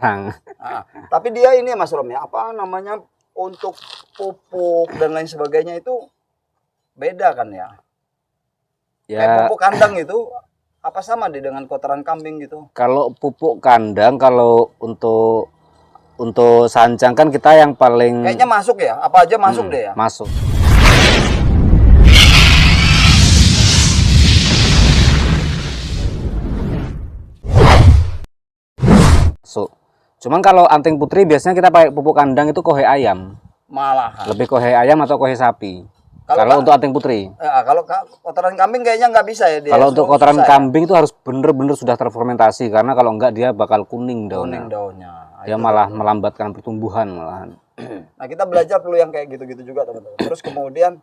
Sang. Tapi dia ini Mas Rom ya, apa namanya, untuk pupuk dan lain sebagainya itu beda kan ya? Kayak Ya, pupuk kandang itu apa sama dengan kotoran kambing gitu? kalau pupuk kandang, kalau untuk sancang kan kita yang paling Kayaknya masuk ya, apa aja masuk deh ya. masuk. Masuk. Cuman kalau anting putri biasanya kita pakai pupuk kandang itu kohe ayam. Malahan. Lebih kohe ayam atau kohe sapi. Kalau Kalau untuk anting putri. Kalau kotoran kambing kayaknya nggak bisa ya dia. Kalau untuk kotoran susah kambing itu harus bener-bener sudah terfermentasi, karena kalau enggak dia bakal kuning ya, daunnya. kuning daunnya. Dia malah melambatkan pertumbuhan malahan. Nah, kita belajar perlu yang kayak gitu-gitu juga teman-teman. Terus kemudian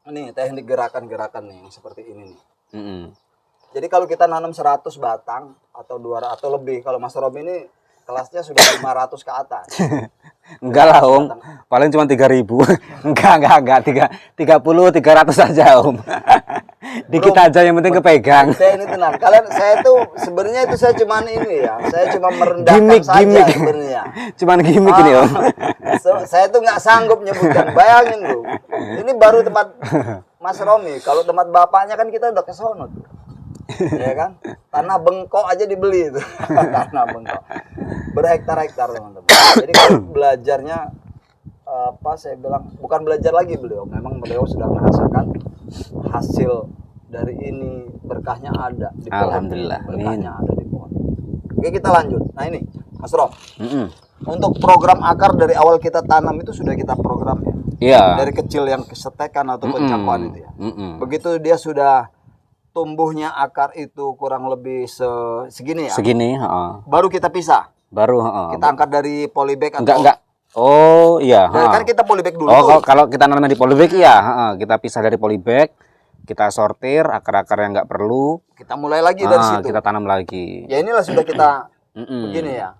nih teknik gerakan-gerakan nih yang seperti ini nih. Jadi kalau kita nanam 100 batang atau 200 atau lebih, kalau Mas Rob ini kelasnya sudah 500 ke atas. Enggak lah Om, paling cuma 3.000. enggak 30 300 saja Om. Dikit aja yang penting kepegang. Saya ini tenang. Saya tuh sebenarnya itu saya cuman ini ya. Saya cuma merendahkan saja sebenarnya. Cuman gimmick ini Om. Saya tuh nggak sanggup nyebutkan. Bayangin lu. Ini baru tempat Mas Romi. Kalau tempat bapaknya kan kita udah ke sono tuh. Ya kan? Tanah bengkok aja dibeli itu. Tanah bengkok. Berhektar-hektar teman-teman. Jadi kalau belajarnya apa saya bilang bukan belajar lagi beliau. Memang beliau sudah merasakan hasil dari ini, berkahnya ada di pohon. Alhamdulillah. Berkahnya ada di pohon. Oke, kita lanjut. Nah ini Mas Rom. Untuk program akar dari awal kita tanam itu sudah kita program ya. Iya. Dari kecil yang kesetekan atau pencangkuan itu ya. Begitu dia sudah tumbuhnya akar itu kurang lebih segini ya. Segini, Baru kita pisah. Baru, Kita angkat dari polybag atau enggak. Oh, iya, kan kita polybag dulu. Oh, kalau kita nanam di polybag iya, kita pisah dari polybag, kita sortir akar-akar yang enggak perlu. Kita mulai lagi dari situ. Kita tanam lagi. Ya inilah sudah kita begini ya.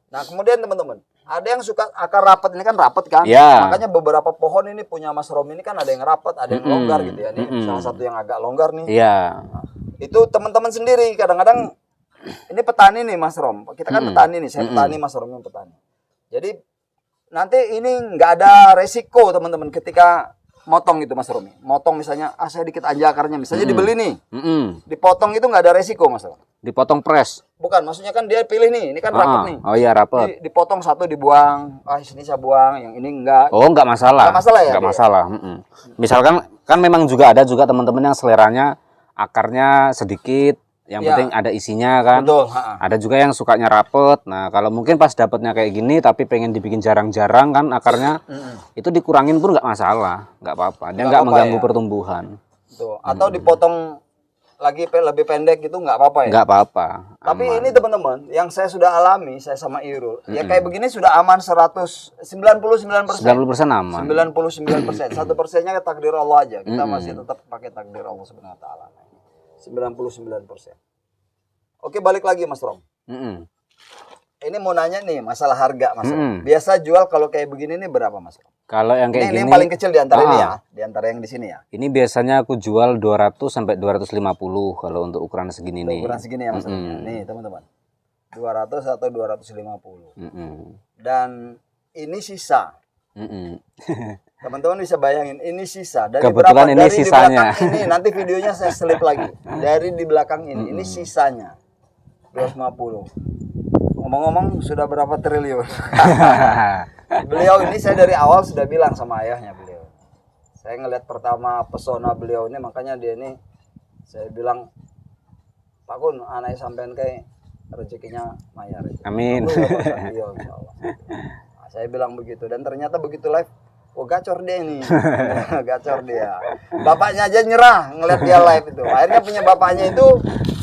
Nah, kemudian teman-teman, ada yang suka akar rapat, ini kan rapat kan? Ya. Makanya beberapa pohon ini punya Mas Rom ini kan ada yang rapat, ada yang longgar gitu ya. Ini salah satu yang agak longgar nih. Iya. Nah, itu teman-teman sendiri kadang-kadang ini petani nih Mas Rom. Kita kan petani nih, saya petani, Mas Rom yang petani. Jadi nanti ini nggak ada resiko teman-teman ketika motong gitu Mas Romi. Motong misalnya, saya dikit aja akarnya, misalnya dibeli nih, dipotong itu nggak ada resiko Mas Rom. Dipotong pres. Bukan, maksudnya kan dia pilih nih, ini kan rapat nih. Oh iya rapat. Dipotong satu dibuang, ini saya buang, yang ini enggak. Oh enggak masalah. Enggak masalah ya. Enggak masalah. Misalkan kan memang juga ada teman-teman yang seleranya akarnya sedikit. Yang penting ada isinya kan. Betul. Ada juga yang sukanya rapet. Nah kalau mungkin pas dapatnya kayak gini tapi pengen dibikin jarang-jarang kan akarnya, itu dikurangin pun nggak masalah, nggak apa-apa. Dia nggak mengganggu pertumbuhan. Tuh. Atau dipotong lagi lebih pendek gitu nggak apa-apa ya? Nggak apa-apa. Tapi ini teman-teman yang saya sudah alami, saya sama Irul, ya kayak begini sudah aman 99%. 90% aman. 99%. 1%-nya takdir Allah aja. Kita masih tetap pakai takdir Allah Subhanahu wa taala. 99%. Oke, balik lagi Mas Rom. Ini mau nanya nih masalah harga Mas Rom. Biasa jual kalau kayak begini nih berapa Mas Rom? Kalau yang kayak gini ini yang paling kecil di antara ini ya, di antara yang di sini ya. Ini biasanya aku jual 200 sampai 250 kalau untuk ukuran segini nih. Ukuran segini ya Mas Rom. Nih, teman-teman. 200 atau 250. Dan ini sisa. Teman-teman bisa bayangin ini sisa dari kebetulan berapa? Ini dari sisanya. Di belakang ini nanti videonya saya selip lagi. Dari di belakang ini sisanya 250. Ngomong-ngomong sudah berapa triliun? Beliau ini saya dari awal sudah bilang sama ayahnya beliau. Saya ngelihat pertama pesona beliau ini, makanya dia ini saya bilang, Pak Kun, anak sampean kayak rezekinya mayar. Amin. Iya, insya Allah. Nah, saya bilang begitu dan ternyata begitu live. Oh gacor dia nih, gacor dia. Bapaknya aja nyerah ngeliat dia live itu. Akhirnya punya bapaknya itu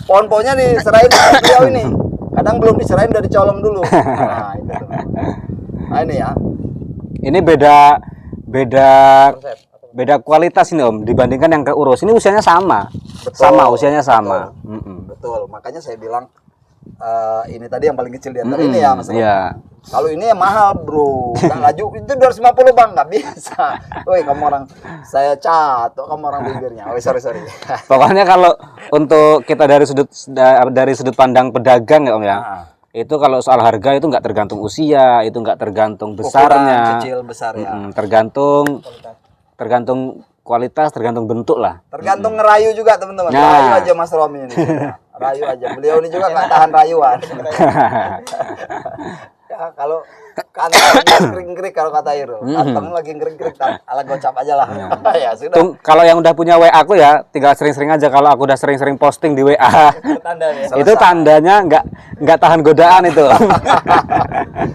pohon-pohonnya diserahin ke beliau ini. Kadang belum diserahin udah dicolong dulu. Nah itu tuh. Nah ini ya. Ini beda kualitas ini Om dibandingkan yang keurus. Ini usianya sama. Betul, usianya sama. Betul. Makanya saya bilang ini tadi yang paling kecil di antara ini ya Mas. Iya. Kalau ini yang mahal bro, nggak laju itu 250 bang, nggak bisa. Woi kamu orang, saya catok kamu orang bibirnya. Oh sorry. Pokoknya kalau untuk kita dari sudut pandang pedagang ya Om ya, itu kalau soal harga itu nggak tergantung usia, itu nggak tergantung Ukuran besarnya, kecil besar ya. tergantung kualitas, tergantung bentuk lah. Tergantung ngerayu juga teman-teman. Nah. Rayu aja Mas Romi ini. Rayu aja. Beliau ini juga nggak tahan rayuan. Ya kalau kantong kering-kering kalau kata Irul. Kantong lagi kering-kering, ala gocap aja lah. Ya sudah. Kalau yang udah punya WA aku ya, tinggal sering-sering aja. Kalau aku udah sering-sering posting di WA, itu tandanya nggak tahan godaan itu.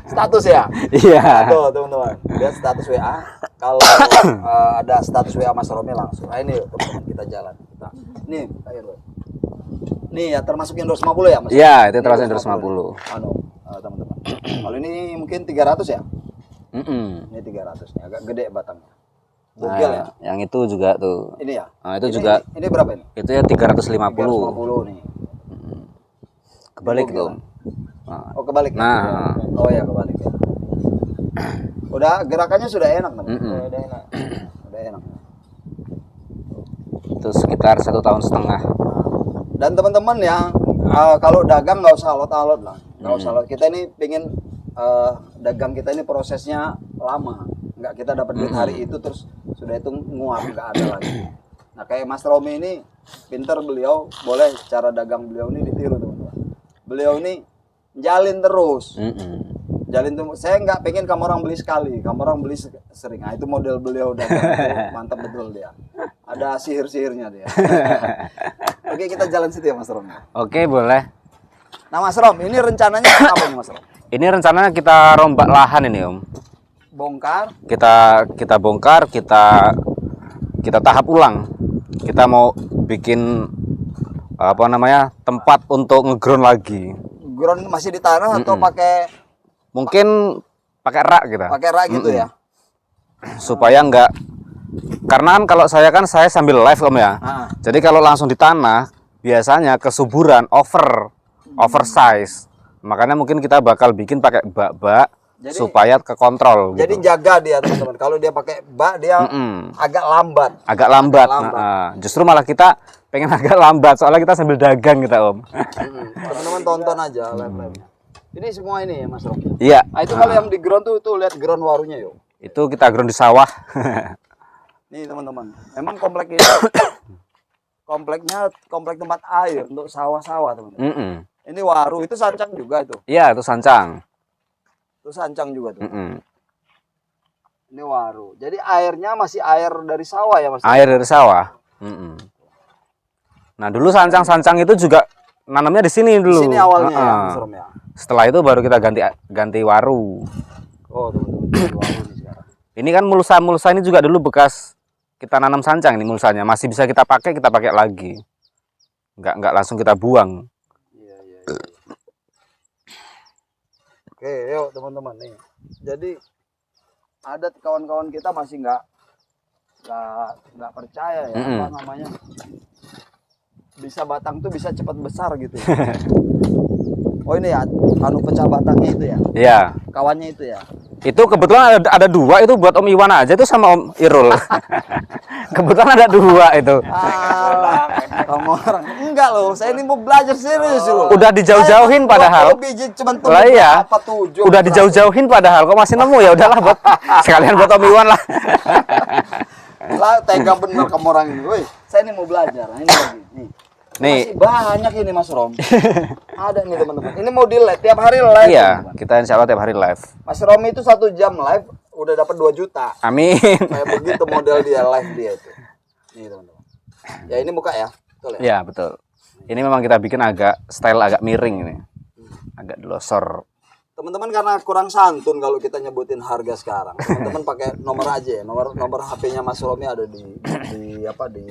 Status ya. Iya. Tuh teman-teman, lihat status WA. Kalau ada status WA Mas Romi langsung. Nah ini teman-teman kita jalan. Nih, Pak Irul. Nih ya termasuk yang 250 ya Mas? Iya, itu termasuk yang 250. Teman-teman. Kalau ini mungkin 300 ya? Mm-mm. Ini 300 nya, agak gede batangnya. Nah, Bugil ya. yang itu juga tuh. Ini ya. Nah, itu juga. Ini berapa ini? Itu ya 350. 350 nih. Kebalik Bugil. tuh. Nah, Oh kebalik. Nah. Ya? Oh ya kebalik ya. Udah gerakannya sudah enak teman. Udah enak. Udah enak. itu sekitar 1,5 tahun. Dan teman-teman ya, kalau dagang nggak usah alot-alot lah, nggak usah alot. Kita ini pengen dagang kita ini prosesnya lama, nggak kita dapat duit hari itu terus sudah itu nguap, nggak ada lagi. Nah kayak Mas Romi ini pinter, beliau boleh cara dagang beliau ini ditiru teman-teman. Beliau ini jalin terus, jalin tuh. Saya nggak pengen kamu orang beli sekali, kamu orang beli sering. Nah itu model beliau dagang itu mantap betul dia. Ada sihir-sihirnya dia. Oke kita jalan situ ya Mas Rom. Oke, boleh. Nah Mas Rom, ini rencananya apa nih Mas Rom? Ini rencananya kita rombak lahan ini Om. Bongkar. Kita bongkar, kita tahap ulang. Kita mau bikin apa namanya, tempat untuk ngeground lagi. Ground masih di tanah atau pakai? Mungkin pakai rak kita. Pakai rak gitu ya. Supaya enggak, karena kan kalau saya sambil live Om ya. Jadi kalau langsung di tanah biasanya kesuburan oversize. Makanya mungkin kita bakal bikin pakai bak-bak supaya kekontrol Jadi gitu. jaga dia teman-teman. Kalau dia pakai bak dia agak lambat. Agak lambat. Justru malah kita pengen agak lambat soalnya kita sambil dagang kita Om. Teman-teman tonton aja live-live-nya. Ini semua ini ya Mas Rom. Iya. Nah, itu kalau yang di ground tuh lihat ground warunya yuk. Itu kita ground di sawah. Nih teman-teman, emang komplek ini komplek tempat air untuk sawah-sawah teman-teman. Ini waru, itu sancang juga itu. Iya, itu sancang. Itu sancang juga tuh. Ini waru. Jadi airnya masih air dari sawah ya Mas? Air dari sawah. Nah dulu sancang-sancang itu juga nanamnya di sini dulu. Di sini awalnya ya, Mas Rom ya. Setelah itu baru kita ganti waru. Oh teman-teman, waru nih sekarang. Ini kan mulsa ini juga dulu bekas kita nanam sancang, ini mulsanya masih bisa kita pakai lagi. Nggak langsung kita buang. Iya. Oke, yuk teman-teman nih. Jadi ada kawan-kawan kita masih nggak percaya ya apa namanya, bisa batang tuh bisa cepat besar gitu. Oh ini ya, pecah batangnya itu ya? Iya. Kawannya itu ya? Itu kebetulan ada dua, itu buat Om Iwan aja, itu sama Om Irul. Kebetulan ada dua itu. Kamu orang enggak loh, saya ini mau belajar serius loh. Udah dijauh-jauhin padahal. Biji cuman lah iya. apa tujuh? Udah dijauh-jauhin padahal, kok masih nemu, ya udahlah buat sekalian buat Om Iwan lah. Lah tega bener kamu orang ini. Woi, saya ini mau belajar. Nah, ini lagi nih. Nih. Masih banyak ini Mas Rom. Ada nih teman-teman. Ini mau di live tiap hari live. Iya, teman-teman. kita insya Allah tiap hari live. Mas Romi itu 1 jam live udah dapat 2 juta. Amin. Kayak begitu model dia live dia itu. Nih teman-teman. Ya ini buka ya. Betul ya? Iya, betul. Ini memang kita bikin style agak miring ini. Agak delosor. Teman-teman karena kurang santun kalau kita nyebutin harga sekarang. Teman-teman pakai nomor aja ya. Nomor HP-nya Mas Romi ada di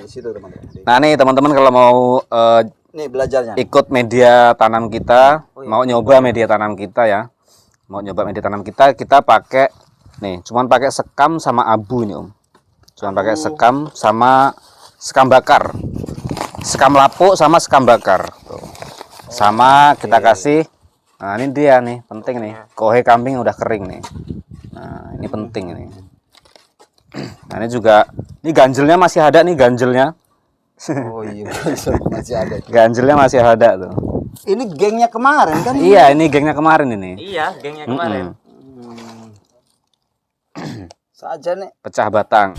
situ teman-teman. Nah, nih teman-teman kalau mau Nih belajarnya. ikut media tanam kita, mau nyoba media tanam kita ya. Mau nyoba media tanam kita pakai nih, cuman pakai sekam sama abu nih, Om. Cuman pakai sekam sama sekam bakar. Sekam lapuk sama sekam bakar. Tuh. Sama kita kasih. Nah, ini dia nih, penting nih. Kohe kambing udah kering nih. Nah, ini penting ini. Nah, ini juga, ini ganjelnya masih ada nih, ganjelnya. Oh iya, masih ada. Ganjelnya masih ada tuh. Ini gengnya kemarin kan? Iya, ini gengnya kemarin ini. Iya, gengnya kemarin. Mm-mm. Saja nih. Pecah batang.